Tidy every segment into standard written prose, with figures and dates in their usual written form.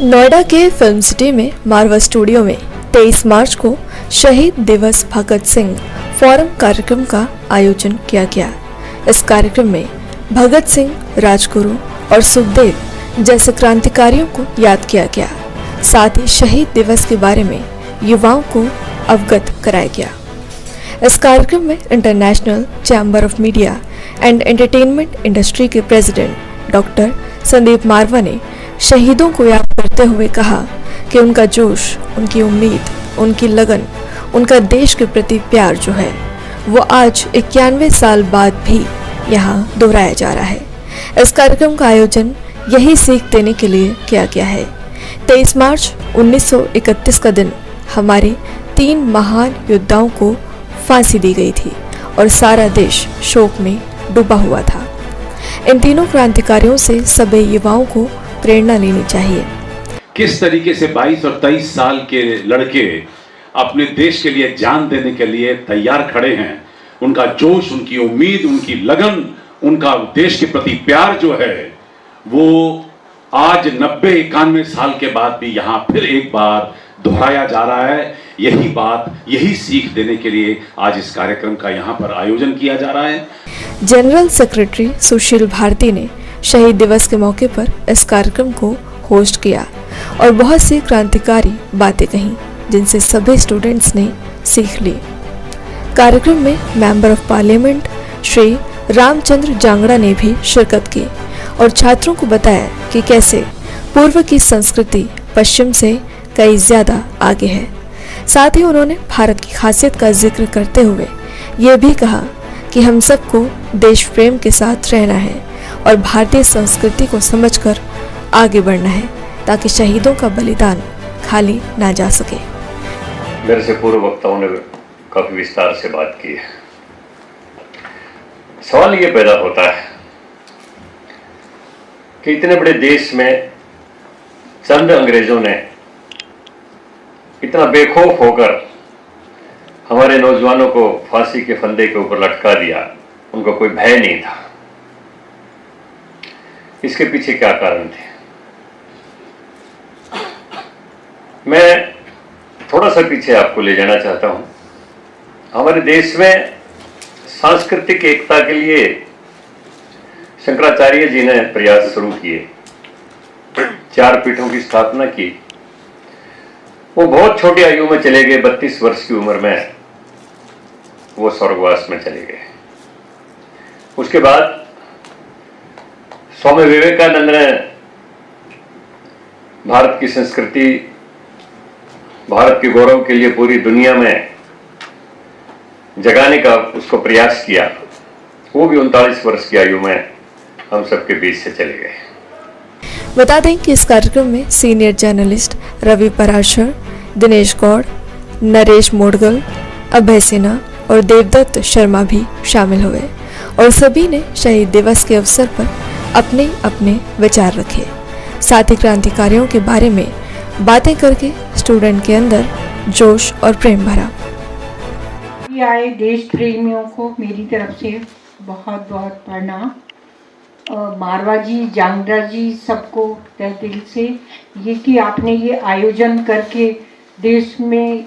नोएडा के film city में मारवा studio में 23 मार्च को शहीद दिवस भगत सिंह फोरम कार्यक्रम का आयोजन किया गया। इस कार्यक्रम में भगत सिंह, राजगुरु और सुखदेव जैसे क्रांतिकारियों को याद किया गया। साथ ही शहीद दिवस के बारे में युवाओं को अवगत कराया गया। इस कार्यक्रम में international chamber of media and entertainment industry के प्रेसिडेंट डॉक्टर संदीप मारवा ने शहीदों को याद करते हुए कहा कि उनका जोश, उनकी उम्मीद, उनकी लगन, उनका देश के प्रति प्यार जो है वो आज 91 साल बाद भी यहाँ दोहराया जा रहा है। इस कार्यक्रम का आयोजन यही सीख देने के लिए किया गया है। 23 मार्च 1931 का दिन हमारे 3 महान योद्धाओं को फांसी दी गई थी और सारा देश शोक में डूबा हुआ था। इन तीनों क्रांतिकारियों से सभी युवाओं को प्रेरणा लेनी चाहिए। किस तरीके से 22 और 23 साल के लड़के अपने देश के लिए जान देने के लिए तैयार खड़े हैं। उनका जोश, उनकी उम्मीद, उनकी लगन, उनका देश के प्रति प्यार जो है वो आज 90-91 साल के बाद भी यहाँ फिर एक बार दोहराया जा रहा है। यही बात, यही सीख देने के लिए आज इस कार्यक्रम का यहाँ पर आयोजन किया जा रहा है। जनरल सेक्रेटरी सुशील भारती ने शहीद दिवस के मौके पर इस कार्यक्रम को होस्ट किया और बहुत सी क्रांतिकारी बातें कहीं जिनसे सभी स्टूडेंट्स ने सीख ली। कार्यक्रम में member of parliament Shri Ramchandra Jangra ने भी शिरकत की और छात्रों को बताया कि कैसे पूर्व की संस्कृति पश्चिम से कई ज्यादा आगे है। साथ ही उन्होंने भारत की खासियत का जिक्र करते हुए ये भी कहा कि हम सबको देश प्रेम के साथ रहना है और भारतीय संस्कृति को समझकर आगे बढ़ना है ताकि शहीदों का बलिदान खाली ना जा सके। मेरे से पूर्व वक्ताओं ने काफी विस्तार से बात की है। सवाल ये पैदा होता है कि इतने बड़े देश में चंद अंग्रेजों ने इतना बेखौफ होकर हमारे नौजवानों को फांसी के फंदे के ऊपर लटका दिया, उनको कोई भय नहीं था। इसके पीछे क्या कारण थे? मैं थोड़ा सा पीछे आपको ले जाना चाहता हूं। हमारे देश में सांस्कृतिक एकता के लिए शंकराचार्य जी ने प्रयास शुरू किए, 4 पीठों की स्थापना की। वो बहुत छोटी आयु में चले गए, 32 वर्ष की उम्र में वो स्वर्गवास में चले गए। उसके बाद स्वामी विवेकानंद ने भारत की संस्कृति, भारत के गौरव के लिए पूरी दुनिया में जगाने का उसको प्रयास किया। वो भी 39 वर्ष की आयु में हम सबके बीच से चले गए। बता दें कि इस कार्यक्रम में सीनियर जर्नलिस्ट रवि पराशर, दिनेश गौड़, नरेश मोडगल, अभय सिन्हा और देवदत्त शर्मा भी शामिल हुए और सभी ने शहीद दिवस के अवसर पर अपने अपने विचार रखे। साथ ही क्रांतिकारियों के बारे में बातें करके स्टूडेंट के अंदर जोश और प्रेम भरा। आए देश प्रेमियों को मेरी तरफ से बहुत बहुत प्रणाम। मारवा जी, जांगड़ा जी, सबको तहे दिल से ये कि आपने ये आयोजन करके देश में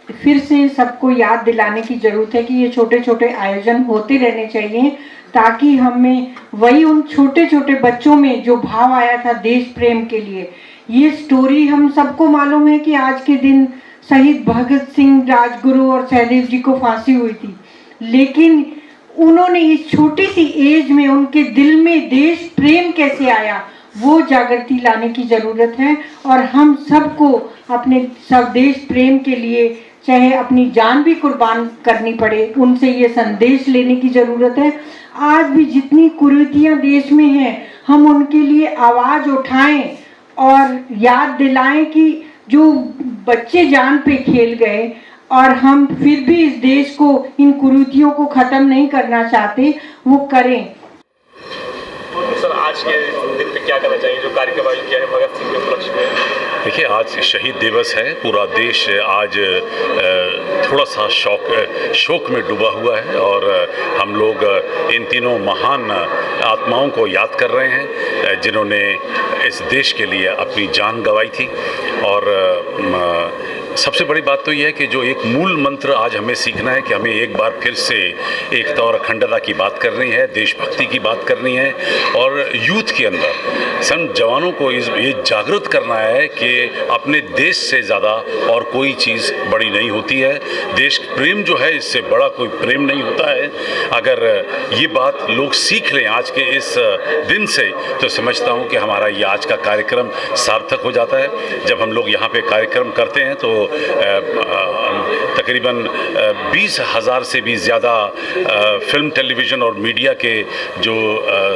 फिर से सबको याद दिलाने की ज़रूरत है कि ये छोटे छोटे आयोजन होते रहने चाहिए ताकि हमें वही उन छोटे छोटे बच्चों में जो भाव आया था देश प्रेम के लिए। ये स्टोरी हम सबको मालूम है कि आज के दिन शहीद भगत सिंह, राजगुरु और सहदेव जी को फांसी हुई थी, लेकिन उन्होंने इस छोटी सी एज में उनके दिल में देश प्रेम कैसे आया वो जागृति लाने की ज़रूरत है। और हम सबको अपने सब देश प्रेम के लिए चाहे अपनी जान भी कुर्बान करनी पड़े, उनसे ये संदेश लेने की ज़रूरत है। आज भी जितनी कुरीतियाँ देश में हैं हम उनके लिए आवाज़ उठाएं और याद दिलाएं कि जो बच्चे जान पे खेल गए और हम फिर भी इस देश को, इन कुरीतियों को ख़त्म नहीं करना चाहते, वो करें। सर, आज के दिन पे क्या करना चाहिए जो कार्यक्रम आयोजित किया है भगत सिंह के उपलक्ष्य में? देखिए, आज शहीद दिवस है। पूरा देश आज थोड़ा सा शोक में डूबा हुआ है और हम लोग इन तीनों महान आत्माओं को याद कर रहे हैं जिन्होंने इस देश के लिए अपनी जान गंवाई थी। और सबसे बड़ी बात तो यह है कि जो एक मूल मंत्र आज हमें सीखना है कि हमें एक बार फिर से एकता और अखंडता की बात करनी है, देशभक्ति की बात करनी है, और यूथ के अंदर जवानों को ये जागृत करना है कि अपने देश से ज़्यादा और कोई चीज़ बड़ी नहीं होती है। देश प्रेम जो है, इससे बड़ा कोई प्रेम नहीं होता है। अगर ये बात लोग सीख लें आज के इस दिन से, तो समझता हूँ कि हमारा ये आज का कार्यक्रम सार्थक हो जाता है। जब हम लोग यहाँ पे कार्यक्रम करते हैं तो तकरीबन 20,000 से भी ज़्यादा फिल्म, टेलीविज़न और मीडिया के जो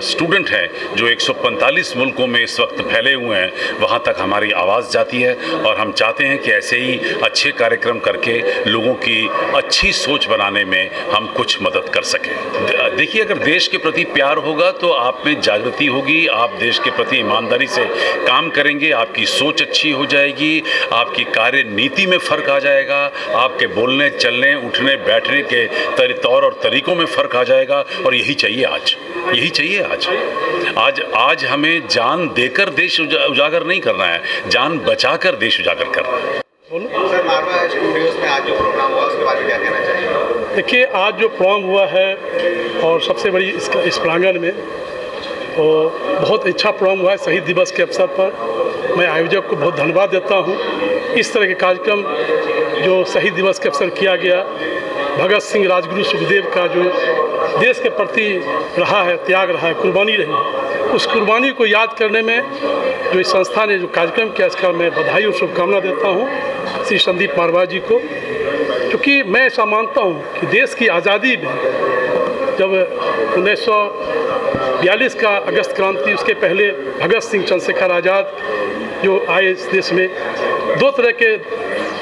स्टूडेंट हैं, जो 145 मुल्कों में इस वक्त फैले हुए हैं, वहाँ तक हमारी आवाज़ जाती है। और हम चाहते हैं कि ऐसे ही अच्छे कार्यक्रम करके लोगों की अच्छी सोच बनाने में हम कुछ मदद कर सकें। देखिए, अगर देश के प्रति प्यार होगा तो आप में जागृति होगी, आप देश के प्रति ईमानदारी से काम करेंगे, आपकी सोच अच्छी हो जाएगी, आपकी कार्य नीति में फ़र्क आ जाएगा, आपके बोलने, चलने, उठने, बैठने के तौर और तरीक़ों में फ़र्क आ जाएगा। और यही चाहिए आज, यही चाहिए आज हमें जान देकर देश उजागर नहीं करना है, जान बचाकर देश उजागर करना है। सर, मारवा स्टूडियोज में आज जो प्रोग्राम हुआ उसके बारे में क्या कहना चाहिए? देखिए, आज जो प्रोग्राम हुआ है और सबसे बड़ी इस प्रांगण में तो बहुत अच्छा प्रोग्राम हुआ है। शहीद दिवस के अवसर पर मैं आयोजक को बहुत धन्यवाद देता हूँ। इस तरह के कार्यक्रम जो शहीद दिवस के अवसर किया गया, भगत सिंह, राजगुरु सुखदेव का जो देश के प्रति रहा है, त्याग रहा है, कुर्बानी रही, उस कुर्बानी को याद करने में जो इस संस्था ने जो कार्यक्रम किया, इसका मैं बधाई और शुभकामना देता हूँ श्री संदीप मारवा जी को। क्योंकि मैं ऐसा मानता हूँ कि देश की आज़ादी में जब 1942 का अगस्त क्रांति, उसके पहले भगत सिंह, चंद्रशेखर आज़ाद जो आए इस देश में, दो तरह के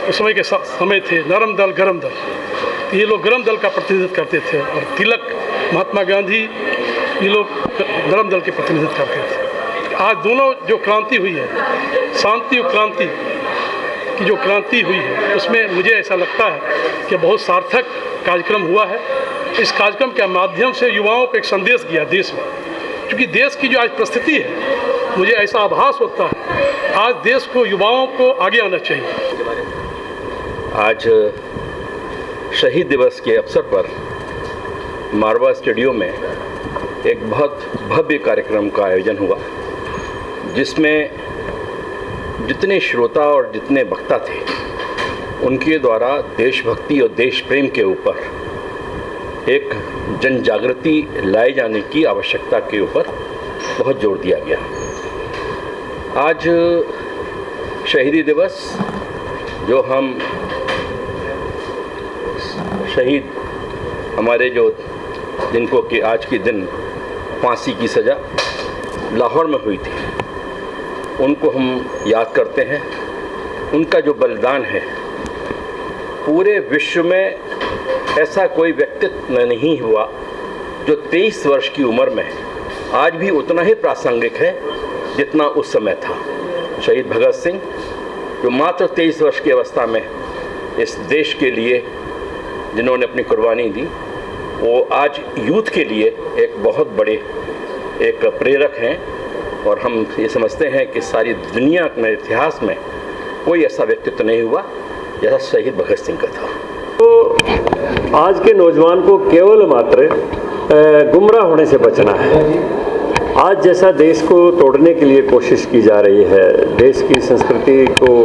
उस समय के समय थे, नरम दल, गरम दल। ये लोग गरम दल का प्रतिनिधित्व करते थे और तिलक, महात्मा गांधी, ये लोग नरम दल के प्रतिनिधित्व करते थे। आज दोनों जो क्रांति हुई है, शांति और क्रांति की जो क्रांति हुई है, उसमें मुझे ऐसा लगता है कि बहुत सार्थक कार्यक्रम हुआ है। इस कार्यक्रम के माध्यम से युवाओं को एक संदेश दिया देश में, क्योंकि देश की जो आज परिस्थिति है, मुझे ऐसा आभास होता है आज देश को, युवाओं को आगे आना चाहिए। आज शहीद दिवस के अवसर पर मारवा स्टूडियो में एक बहुत भव्य कार्यक्रम का आयोजन हुआ, जिसमें जितने श्रोता और जितने वक्ता थे, उनके द्वारा देशभक्ति और देश प्रेम के ऊपर एक जन जागृति लाए जाने की आवश्यकता के ऊपर बहुत जोर दिया गया। आज शहीदी दिवस, जो हम शहीद हमारे जो जिनको कि आज के दिन फांसी की सज़ा लाहौर में हुई थी, उनको हम याद करते हैं। उनका जो बलिदान है, पूरे विश्व में ऐसा कोई व्यक्तित्व नहीं हुआ जो 23 वर्ष की उम्र में आज भी उतना ही प्रासंगिक है जितना उस समय था। शहीद भगत सिंह, जो मात्र 23 वर्ष की अवस्था में इस देश के लिए जिन्होंने अपनी कुर्बानी दी, वो आज यूथ के लिए एक बहुत बड़े एक प्रेरक हैं। और हम ये समझते हैं कि सारी दुनिया में, इतिहास में कोई ऐसा व्यक्तित्व नहीं हुआ जैसा शहीद भगत सिंह का था। तो आज के नौजवान को केवल मात्र गुमराह होने से बचना है। आज जैसा देश को तोड़ने के लिए कोशिश की जा रही है, देश की संस्कृति को,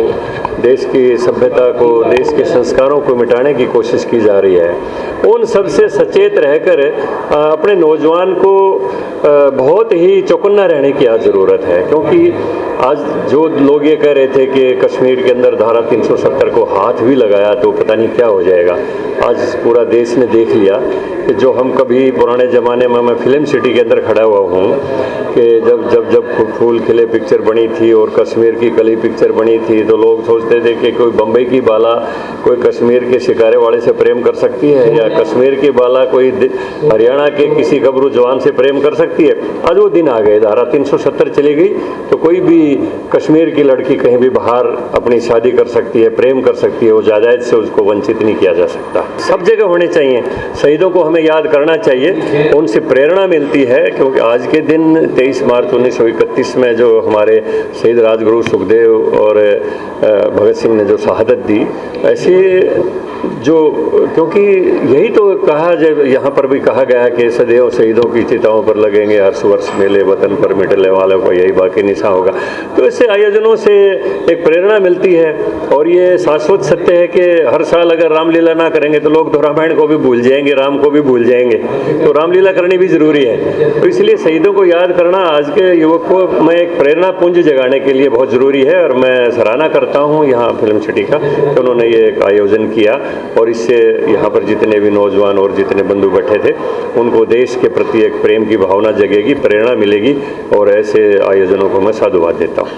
देश की सभ्यता को, देश के संस्कारों को मिटाने की कोशिश की जा रही है, उन सब से सचेत रहकर अपने नौजवान को बहुत ही चौकन्ना रहने की आज ज़रूरत है। क्योंकि आज जो लोग ये कह रहे थे कि कश्मीर के अंदर धारा 370 को हाथ भी लगाया तो पता नहीं क्या हो जाएगा, आज पूरा देश ने देख लिया कि जो हम कभी पुराने ज़माने में, मैं फिल्म सिटी के अंदर खड़ा हुआ हूँ कि जब फूल खिले पिक्चर बनी थी और कश्मीर की कली पिक्चर बनी थी, तो लोग सोचते सोचते थे कि कोई बम्बई की बाला कोई कश्मीर के शिकारे वाले से प्रेम कर सकती है, या कश्मीर की बाला कोई हरियाणा के किसी गबरू जवान से प्रेम कर सकती है। आज वो दिन आ गए, धारा 370 चली गई, तो कोई भी कश्मीर की लड़की कहीं भी बाहर अपनी शादी कर सकती है, प्रेम कर सकती है, वो जायदाद से उसको वंचित नहीं किया जा सकता। सब जगह होने चाहिए, शहीदों को हमें याद करना चाहिए, उनसे प्रेरणा मिलती है, क्योंकि आज के दिन 23 मार्च 1931 में जो हमारे शहीद राजगुरु सुखदेव और भगत सिंह ने जो शहादत दी, ऐसे जो, क्योंकि यही तो कहा, जब यहाँ पर भी कहा गया कि सदैव शहीदों की चिताओं पर लगेंगे हर्ष वर्ष मेले, वतन पर मिटने वालों को यही बाकी निशा होगा। तो ऐसे आयोजनों से एक प्रेरणा मिलती है, और ये शाश्वत सत्य है कि हर साल अगर रामलीला ना करेंगे तो लोग तो रामायण को भी भूल जाएंगे, राम को भी भूल जाएंगे, तो रामलीला करनी भी ज़रूरी है। तो इसलिए शहीदों को याद करना आज के युवक को मैं एक प्रेरणा पुंज जगाने के लिए बहुत ज़रूरी है, और मैं सराहना करता हूँ यहाँ फिल्म सिटी का कि उन्होंने ये एक आयोजन किया, और इससे यहाँ पर जितने भी नौजवान और जितने बंधु बैठे थे उनको देश के प्रति एक प्रेम की भावना जगेगी, प्रेरणा मिलेगी, और ऐसे आयोजनों को मैं साधुवाद देता हूँ।